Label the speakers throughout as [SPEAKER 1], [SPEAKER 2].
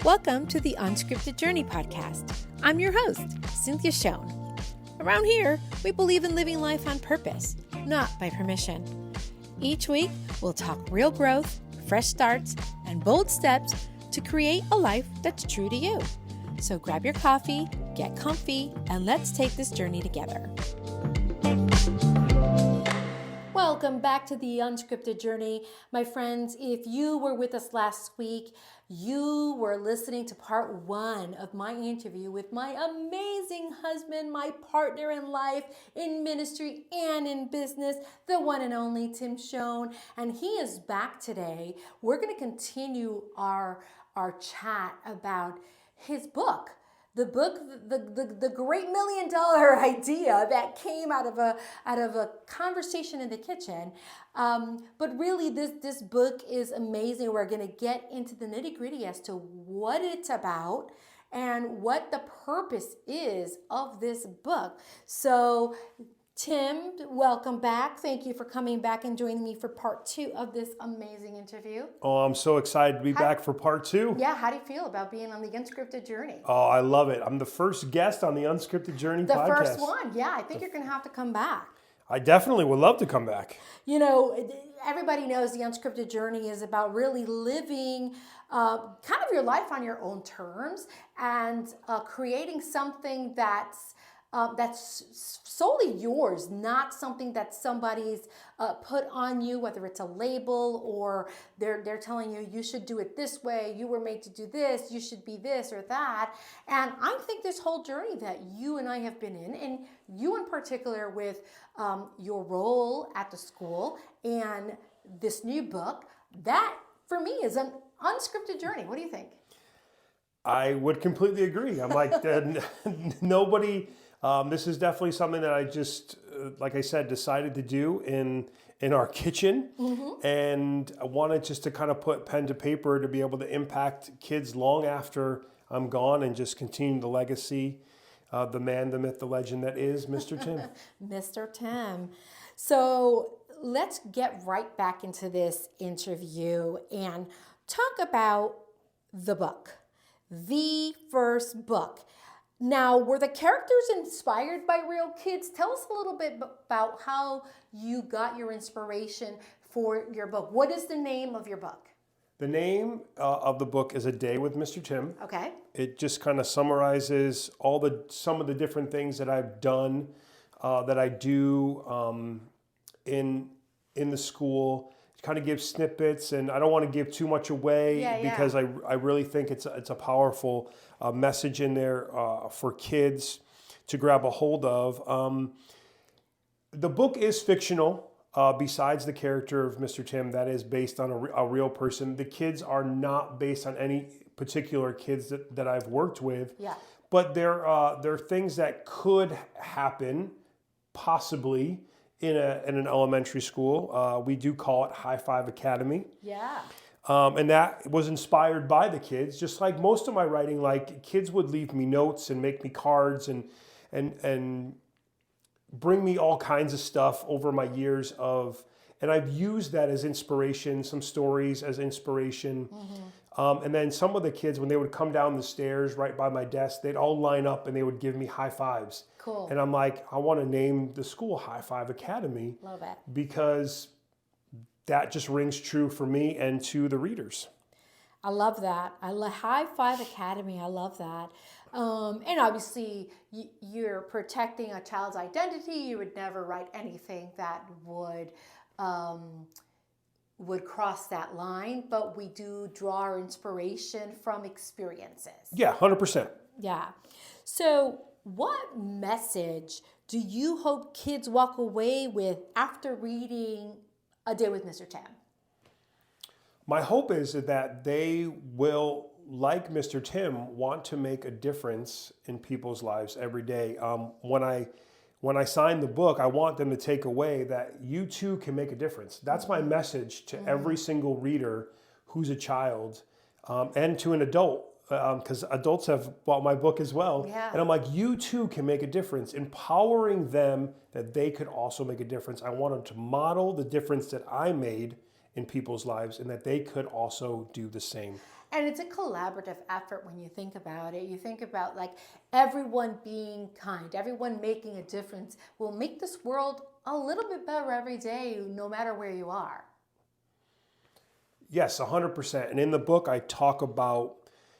[SPEAKER 1] Welcome to the Unscripted Journey podcast. I'm your host, Cynthia Schoen. Around here, we believe in living life on purpose, not by permission. Each week, we'll talk real growth, fresh starts, and bold steps to create a life that's true to you. So grab your coffee, get comfy, and let's take this journey together. Welcome back to the Unscripted Journey. My friends, if you were with us last week, you were listening to part one of my interview with my amazing husband, my partner in life, in ministry, and in business, the one and only Tim Schoen. And he is back today. We're going to continue our chat about his book. The book, the great $1 million idea that came out of a conversation in the kitchen. But really, this book is amazing. We're going to get into the nitty-gritty as to what it's about and what the purpose is of this book. So, Tim, welcome back. Thank you for coming back and joining me for part two of this amazing interview.
[SPEAKER 2] Oh, I'm so excited to be back for part two.
[SPEAKER 1] Yeah, how do you feel about being on the Unscripted Journey?
[SPEAKER 2] Oh, I love it. I'm the first guest on the Unscripted Journey podcast.
[SPEAKER 1] The first one, yeah. I think you're going to have to come back.
[SPEAKER 2] I definitely would love to come back.
[SPEAKER 1] You know, everybody knows the Unscripted Journey is about really living kind of your life on your own terms and creating something that's solely yours, not something that somebody's put on you, whether it's a label or they're telling you, you should do it this way, you were made to do this, you should be this or that. And I think this whole journey that you and I have been in, and you in particular with your role at the school and this new book, that for me is an unscripted journey. What do you think?
[SPEAKER 2] I would completely agree. I'm like, nobody... this is definitely something that I just, like I said, decided to do in our kitchen. Mm-hmm. And I wanted just to kind of put pen to paper to be able to impact kids long after I'm gone and just continue the legacy of the man, the myth, the legend that is Mr. Tim.
[SPEAKER 1] Mr. Tim. So let's get right back into this interview and talk about the book, the first book. Now, were the characters inspired by real kids? Tell us a little bit about how you got your inspiration for your book. What is the name of your book?
[SPEAKER 2] The name of the book is A Day with Mr. Tim.
[SPEAKER 1] Okay.
[SPEAKER 2] It just kind of summarizes some of the different things that I've done, that I do in the school. Kind of give snippets, and I don't want to give too much away because I really think it's a powerful message in there for kids to grab a hold of. The book is fictional. Besides the character of Mr. Tim, that is based on a real person. The kids are not based on any particular kids that I've worked with.
[SPEAKER 1] Yeah.
[SPEAKER 2] But there are things that could happen, possibly, in an elementary school. We do call it High Five Academy.
[SPEAKER 1] Yeah.
[SPEAKER 2] And that was inspired by the kids. Just like most of my writing, like kids would leave me notes and make me cards and bring me all kinds of stuff over my years and I've used that as inspiration, some stories as inspiration. Mm-hmm. And then some of the kids, when they would come down the stairs right by my desk, they'd all line up and they would give me high fives.
[SPEAKER 1] Cool.
[SPEAKER 2] And I'm like, I want to name the school High Five Academy.
[SPEAKER 1] Love it. Because
[SPEAKER 2] that just rings true for me and to the readers.
[SPEAKER 1] I love that. High Five Academy. I love that. And obviously, you're protecting a child's identity. You would never write anything that would cross that line, but we do draw our inspiration from experiences.
[SPEAKER 2] Yeah, 100%.
[SPEAKER 1] Yeah. So what message do you hope kids walk away with after reading A Day with Mr. Tim?
[SPEAKER 2] My hope is that they will, like Mr. Tim, want to make a difference in people's lives every day. When I sign the book, I want them to take away that you too can make a difference. That's my message to every single reader who's a child, and to an adult, because adults have bought my book as well.
[SPEAKER 1] Yeah.
[SPEAKER 2] And I'm like, you too can make a difference, empowering them that they could also make a difference. I want them to model the difference that I made in people's lives, and that they could also do the same.
[SPEAKER 1] And it's a collaborative effort when you think about it. You think about like everyone being kind, everyone making a difference will make this world a little bit better every day, no matter where you are.
[SPEAKER 2] Yes, 100%. And in the book, I talk about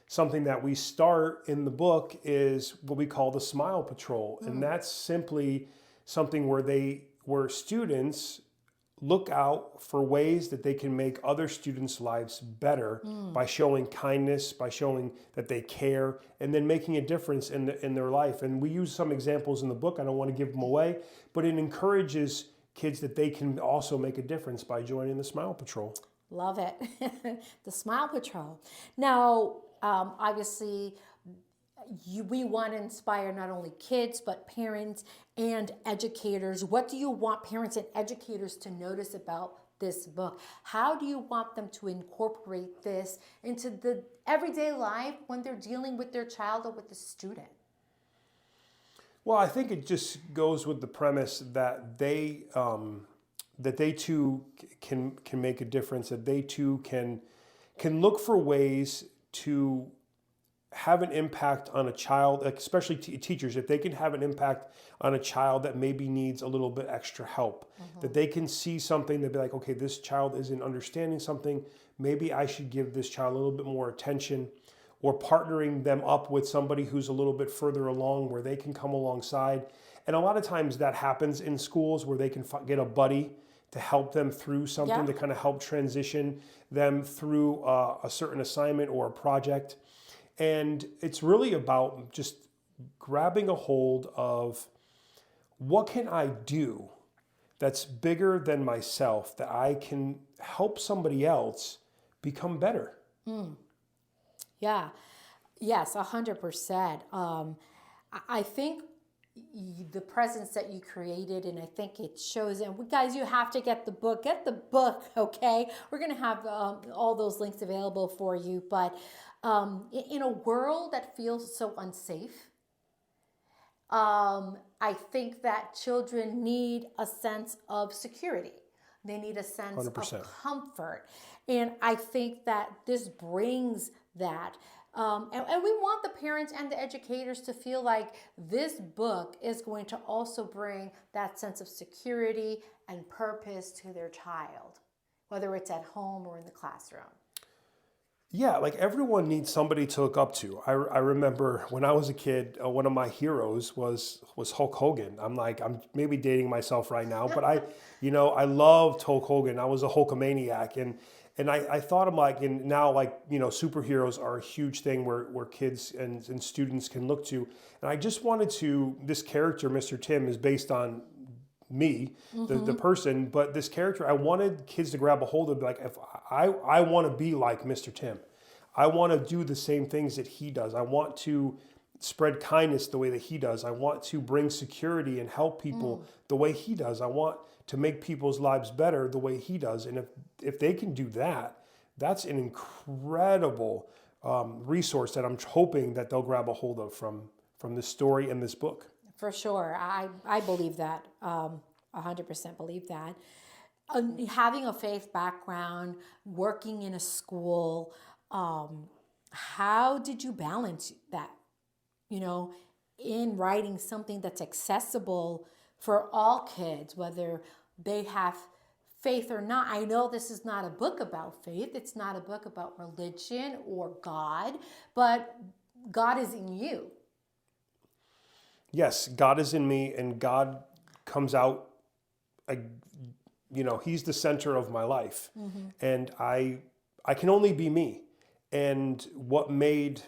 [SPEAKER 2] something that we start in the book is what we call the Smile Patrol. And that's simply something where students look out for ways that they can make other students' lives better by showing kindness, by showing that they care, and then making a difference in their life. And we use some examples in the book. I don't want to give them away, but it encourages kids that they can also make a difference by joining the Smile Patrol.
[SPEAKER 1] Love it. The Smile Patrol. Now, obviously, we want to inspire not only kids, but parents and educators. What do you want parents and educators to notice about this book? How do you want them to incorporate this into the everyday life when they're dealing with their child or with the student?
[SPEAKER 2] Well, I think it just goes with the premise that they too can make a difference, that they too can look for ways to have an impact on a child, especially teachers, if they can have an impact on a child that maybe needs a little bit extra help, that they can see something, they'd be like, okay, this child isn't understanding something, maybe I should give this child a little bit more attention, or partnering them up with somebody who's a little bit further along where they can come alongside. And a lot of times that happens in schools where they can get a buddy to help them through something, to kind of help transition them through a certain assignment or a project. And it's really about just grabbing a hold of what can I do that's bigger than myself, that I can help somebody else become better.
[SPEAKER 1] Yeah. Yes, 100%. I think the presence that you created, and I think it shows. And guys, you have to get the book. Get the book, okay? We're gonna have all those links available for you. But in a world that feels so unsafe, I think that children need a sense of security. They need a sense
[SPEAKER 2] 100%.
[SPEAKER 1] of comfort. And I think that this brings that. And we want the parents and the educators to feel like this book is going to also bring that sense of security and purpose to their child, whether it's at home or in the classroom.
[SPEAKER 2] Yeah, like everyone needs somebody to look up to. I remember when I was a kid, one of my heroes was Hulk Hogan. I'm maybe dating myself right now, but I loved Hulk Hogan. I was a Hulkamaniac, and I thought I'm like, and now like superheroes are a huge thing where kids and students can look to. And I just wanted to, this character, Mr. Tim, is based on me, the person, but this character, I wanted kids to grab a hold of, like, if I want to be like Mr. Tim. I want to do the same things that he does. I want to spread kindness the way that he does. I want to bring security and help people the way he does. I want to make people's lives better the way he does. And if they can do that, that's an incredible resource that I'm hoping that they'll grab a hold of from this story and this book.
[SPEAKER 1] For sure. I believe that. 100% believe that. Having a faith background, working in a school, how did you balance that? In writing something that's accessible for all kids, whether they have faith or not. I know this is not a book about faith. It's not a book about religion or God, but God is in you.
[SPEAKER 2] Yes, God is in me, and God comes out, he's the center of my life. And I can only be me. And what made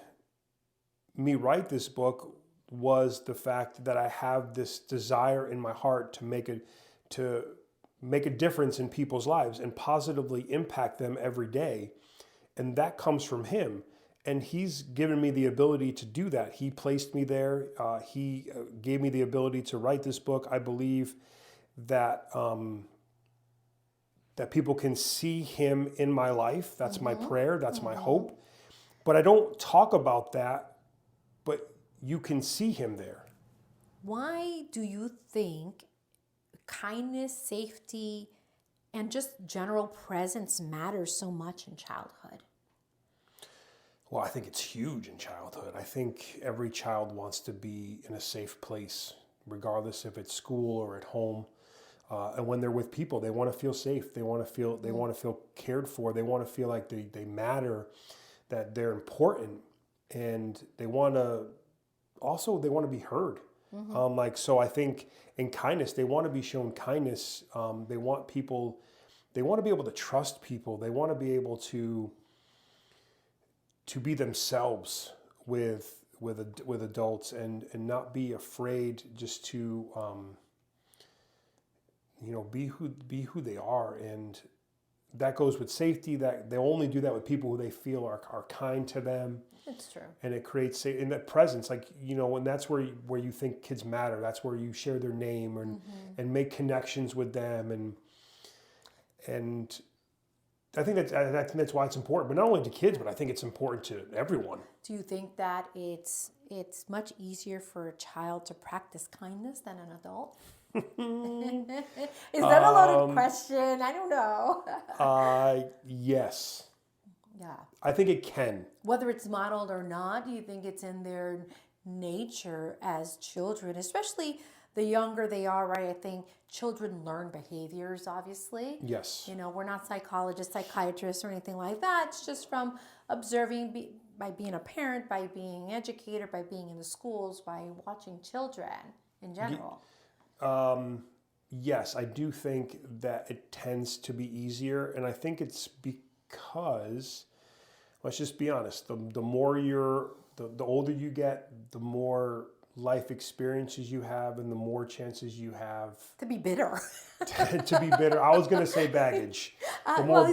[SPEAKER 2] me write this book was the fact that I have this desire in my heart to make a difference in people's lives and positively impact them every day. And that comes from him. And he's given me the ability to do that. He placed me there. He gave me the ability to write this book. I believe that that people can see him in my life. That's my prayer. That's my hope. But I don't talk about that, but you can see him there.
[SPEAKER 1] Why do you think kindness, safety, and just general presence matters so much in childhood?
[SPEAKER 2] Well, I think it's huge in childhood. I think every child wants to be in a safe place, regardless if it's school or at home. And when they're with people, they want to feel safe. They want to feel cared for. They want to feel like they matter, that they're important, and they want to be heard. So I think in kindness, they want to be shown kindness. They want to be able to trust people. They want to be able to be themselves with adults, and not be afraid just to be who they are. And that goes with safety, that they only do that with people who they feel are kind to them.
[SPEAKER 1] It's true.
[SPEAKER 2] And it creates in that presence, and that's where you think kids matter. That's where you share their name and make connections with them, and I think that's why it's important, but not only to kids, but I think it's important to everyone.
[SPEAKER 1] Do you think that it's much easier for a child to practice kindness than an adult? Is that a loaded question? I don't know.
[SPEAKER 2] Yes.
[SPEAKER 1] Yeah.
[SPEAKER 2] I think it can.
[SPEAKER 1] Whether it's modeled or not, do you think it's in their nature as children, especially the younger they are, right? I think children learn behaviors, obviously.
[SPEAKER 2] Yes.
[SPEAKER 1] We're not psychologists, psychiatrists, or anything like that. It's just from observing by being a parent, by being an educator, by being in the schools, by watching children in general.
[SPEAKER 2] Yes, I do think that it tends to be easier, and I think it's because, let's just be honest, the older you get, the more life experiences you have, and the more chances you have
[SPEAKER 1] to be bitter.
[SPEAKER 2] to be bitter. I was going to say baggage. The more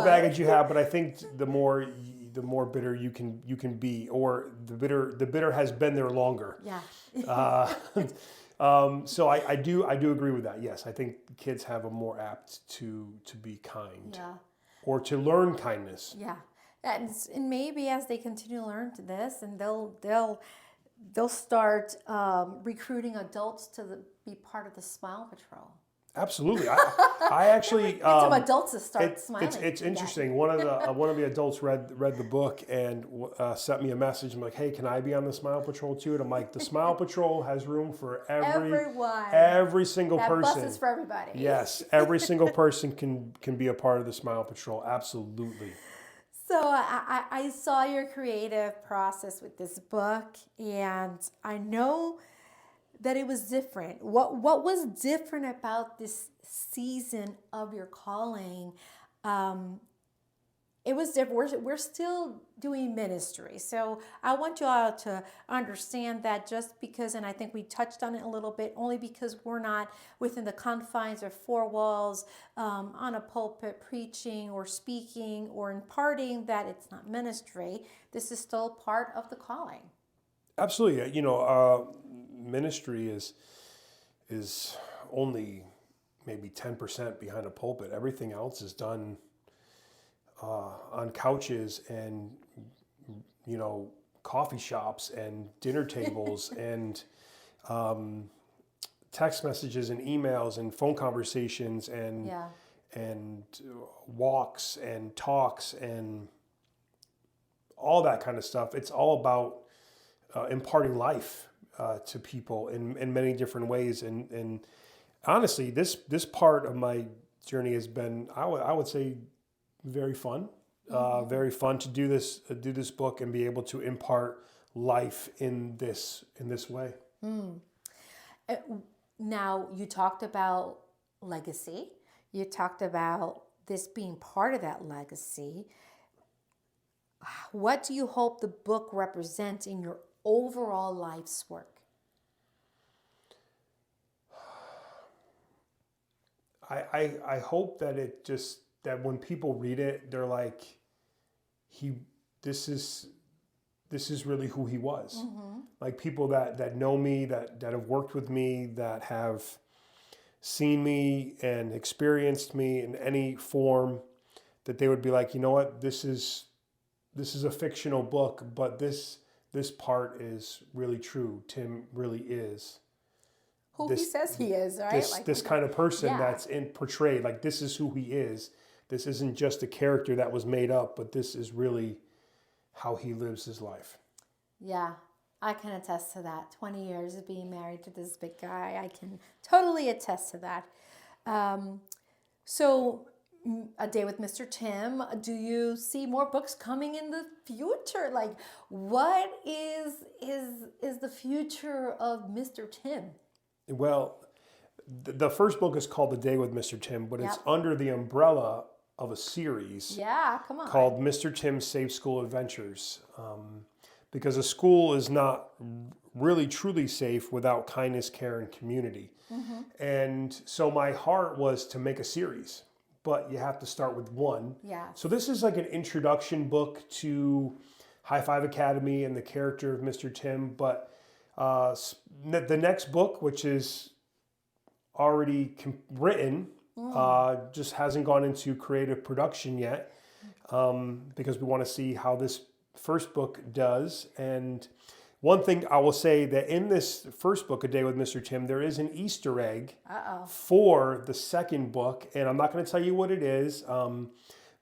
[SPEAKER 2] baggage you have, but I think the more bitter you can be, or the bitter has been there longer.
[SPEAKER 1] Yeah.
[SPEAKER 2] So I do agree with that. Yes, I think kids have a more apt to be kind, or to learn kindness.
[SPEAKER 1] Yeah, and maybe as they continue to learn to this, and they'll start recruiting adults to be part of the Smile Patrol.
[SPEAKER 2] Absolutely. I actually
[SPEAKER 1] get some adults to start smiling.
[SPEAKER 2] It's interesting. One of the adults read the book and sent me a message. I'm like, hey, can I be on the Smile Patrol too? And I'm like, the Smile Patrol has room for
[SPEAKER 1] everyone,
[SPEAKER 2] every single person.
[SPEAKER 1] That bus is for everybody.
[SPEAKER 2] Yes, every single person can be a part of the Smile Patrol. Absolutely.
[SPEAKER 1] So I saw your creative process with this book, and I know that it was different. What was different about this season of your calling? It was different. We're still doing ministry. So I want you all to understand that just because, and I think we touched on it a little bit, only because we're not within the confines of four walls on a pulpit preaching or speaking or imparting, that it's not ministry. This is still part of the calling.
[SPEAKER 2] Absolutely. Ministry is only maybe 10% behind a pulpit. Everything else is done on couches and coffee shops and dinner tables and text messages and emails and phone conversations and walks and talks and all that kind of stuff. It's all about imparting life to people in many different ways. And honestly, this part of my journey has been, I would say, very fun. Very fun to do this book and be able to impart life in this way.
[SPEAKER 1] Now, you talked about legacy. You talked about this being part of that legacy. What do you hope the book represents in your overall life's work?
[SPEAKER 2] I hope that that when people read it, they're like, this is really who he was. Mm-hmm. Like people that know me, that have worked with me, that have seen me and experienced me in any form, that they would be like, you know what, this is a fictional book, but this part is really true. Tim really is.
[SPEAKER 1] who he says he is, right?
[SPEAKER 2] this kind of person
[SPEAKER 1] yeah.
[SPEAKER 2] that's portrayed. Like, this is who he is. This isn't just a character that was made up, but this is really how he lives his life.
[SPEAKER 1] Yeah, I can attest to that. 20 years of being married to this big guy. I can totally attest to that. So, A Day with Mr. Tim, do you see more books coming in the future? Like, what is the future of Mr. Tim?
[SPEAKER 2] Well, the first book is called The Day with Mr. Tim, but it's
[SPEAKER 1] Yep.
[SPEAKER 2] under the umbrella of a series
[SPEAKER 1] Yeah, come on.
[SPEAKER 2] called Mr. Tim's Safe School Adventures. Because a school is not really truly safe without kindness, care, and community. And so my heart was to make a series, but you have to start with one.
[SPEAKER 1] Yeah.
[SPEAKER 2] So this is like an introduction book to High Five Academy and the character of Mr. Tim. But the next book, which is already written, just hasn't gone into creative production yet, because we want to see how this first book does. And one thing I will say, that in this first book, A Day with Mr. Tim, there is an Easter egg for the second book, and I'm not going to tell you what it is,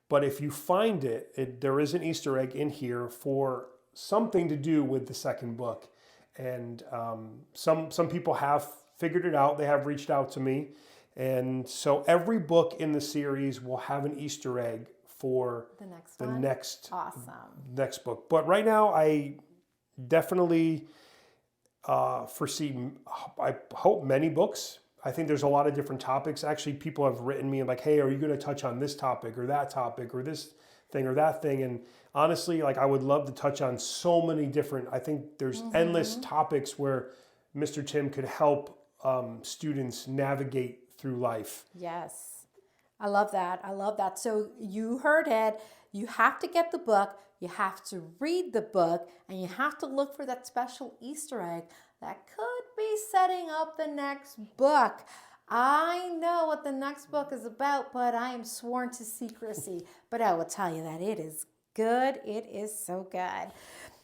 [SPEAKER 2] but if you find it, there is an Easter egg in here for something to do with the second book. And some people have figured it out. They have reached out to me. And so every book in the series will have an Easter egg for the next next book. But right now, I definitely foresee, I hope, many books. I think there's a lot of different topics. Actually, people have written me like, hey, are you going to touch on this topic or that topic or this thing or that thing? And honestly, like, I would love to touch on so many different, I think there's endless topics where Mr. Tim could help students navigate through life.
[SPEAKER 1] Yes. I love that. I love that. So you heard it. You have to get the book. You have to read the book, and you have to look for that special Easter egg that could be setting up the next book. I know what the next book is about, but I am sworn to secrecy. But I will tell you that it is good. It is so good.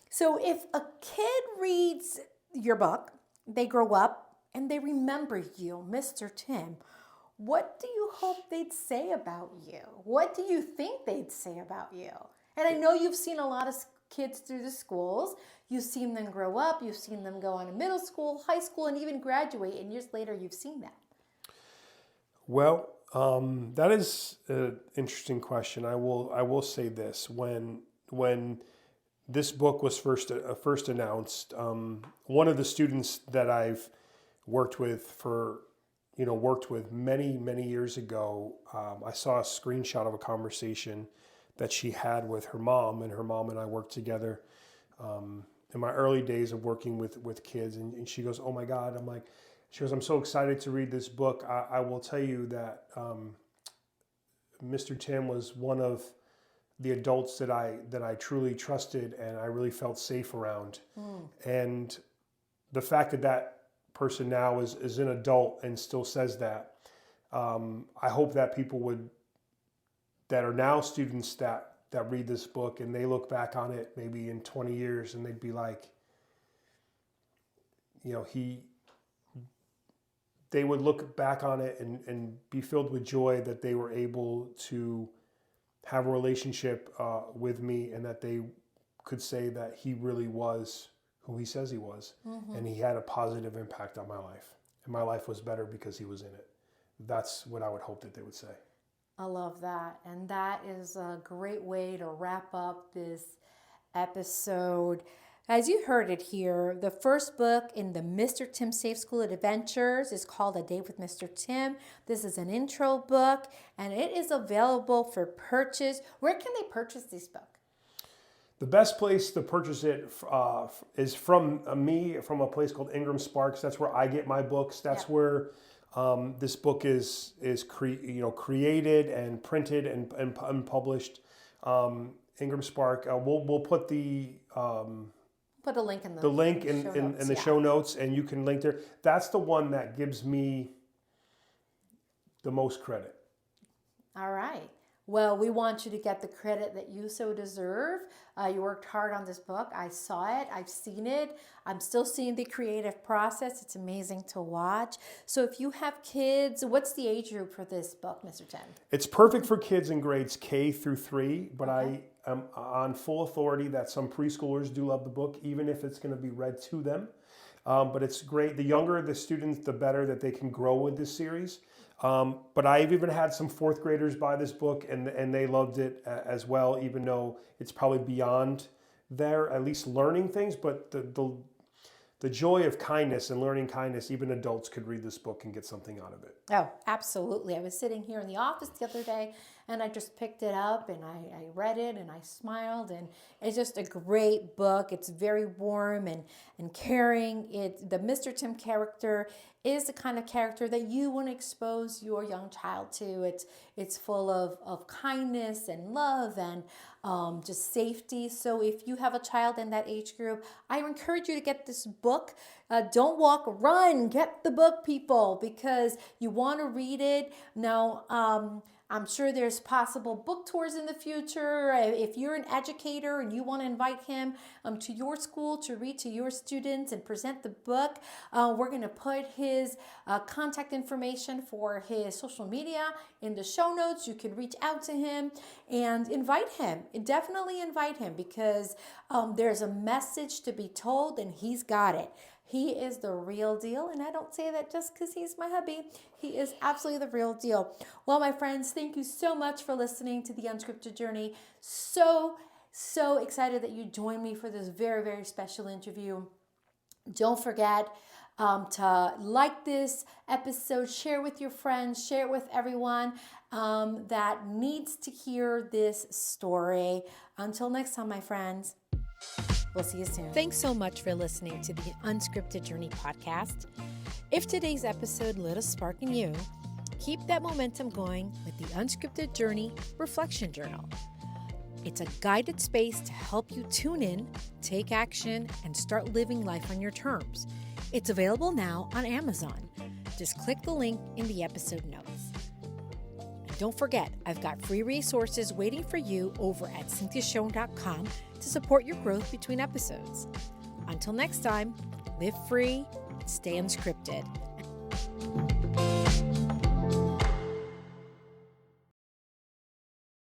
[SPEAKER 1] So if a kid reads your book, they grow up and they remember you, Mr. Tim, what do you hope they'd say about you? What do you think they'd say about you? And I know you've seen a lot of kids through the schools. You've seen them grow up. You've seen them go on to middle school, high school, and even graduate. And years later, you've seen that. Well,
[SPEAKER 2] that is an interesting question. I will say this: when this book was first announced, one of the students that I've worked with many years ago, I saw a screenshot of a conversation that she had with her mom, and her mom and I worked together in my early days of working with kids. And she goes, "Oh my God!" She goes, "I'm so excited to read this book. I will tell you that Mr. Tim was one of the adults that I truly trusted and I really felt safe around." And the fact that person now is an adult and still says that, I hope that people that are now students that read this book and they look back on it maybe in 20 years and they'd be like, they would look back on it and be filled with joy that they were able to have a relationship with me, and that they could say that he really was who he says he was, and he had a positive impact on my life, and my life was better because he was in it. That's what I would hope that they would say.
[SPEAKER 1] I love that. And that is a great way to wrap up this episode. As you heard it here, the first book in the Mr. Tim Safe School Adventures is called A Day with Mr. Tim. This is an intro book, and it is available for purchase. Where can they purchase this book?
[SPEAKER 2] The best place to purchase it is from a place called Ingram Sparks. That's where I get my books. That's where this book is created and printed and published. Ingram Spark. We'll put
[SPEAKER 1] put a link in
[SPEAKER 2] the link in the show notes, and you can link there. That's the one that gives me the most credit.
[SPEAKER 1] All right. Well, we want you to get the credit that you so deserve. You worked hard on this book. I saw it. I've seen it. I'm still seeing the creative process. It's amazing to watch. So if you have kids, what's the age group for this book, Mr. Tim?
[SPEAKER 2] It's perfect for kids in grades K through 3, but
[SPEAKER 1] Okay.
[SPEAKER 2] I am on full authority that some preschoolers do love the book, even if it's going to be read to them. But it's great. The younger the students, the better that they can grow with this series. But I've even had some fourth graders buy this book, and they loved it as well, even though it's probably beyond their at least learning things. But the joy of kindness and learning kindness, even adults could read this book and get something out of it.
[SPEAKER 1] Oh, absolutely. I was sitting here in the office the other day and I just picked it up and I read it and I smiled, and it's just a great book. It's very warm and caring. The Mr. Tim character is the kind of character that you want to expose your young child to. It's full of kindness and love and just safety. So if you have a child in that age group, I encourage you to get this book. Don't walk, run, get the book, people, because you want to read it. Now, I'm sure there's possible book tours in the future. If you're an educator and you want to invite him to your school to read to your students and present the book, we're going to put his contact information for his social media in the show notes. You can reach out to him and invite him. Definitely invite him, because there's a message to be told and he's got it. He is the real deal, and I don't say that just because he's my hubby. He is absolutely the real deal. Well, my friends, thank you so much for listening to The Unscripted Journey. So excited that you joined me for this very, very special interview. Don't forget to like this episode, share with your friends, share it with everyone that needs to hear this story. Until next time, my friends. We'll see you soon. Thanks so much for listening to the Unscripted Journey podcast. If today's episode lit a spark in you, keep that momentum going with the Unscripted Journey Reflection Journal. It's a guided space to help you tune in, take action, and start living life on your terms. It's available now on Amazon. Just click the link in the episode notes. Don't forget, I've got free resources waiting for you over at cynthiashow.com to support your growth between episodes. Until next time, live free, stay unscripted.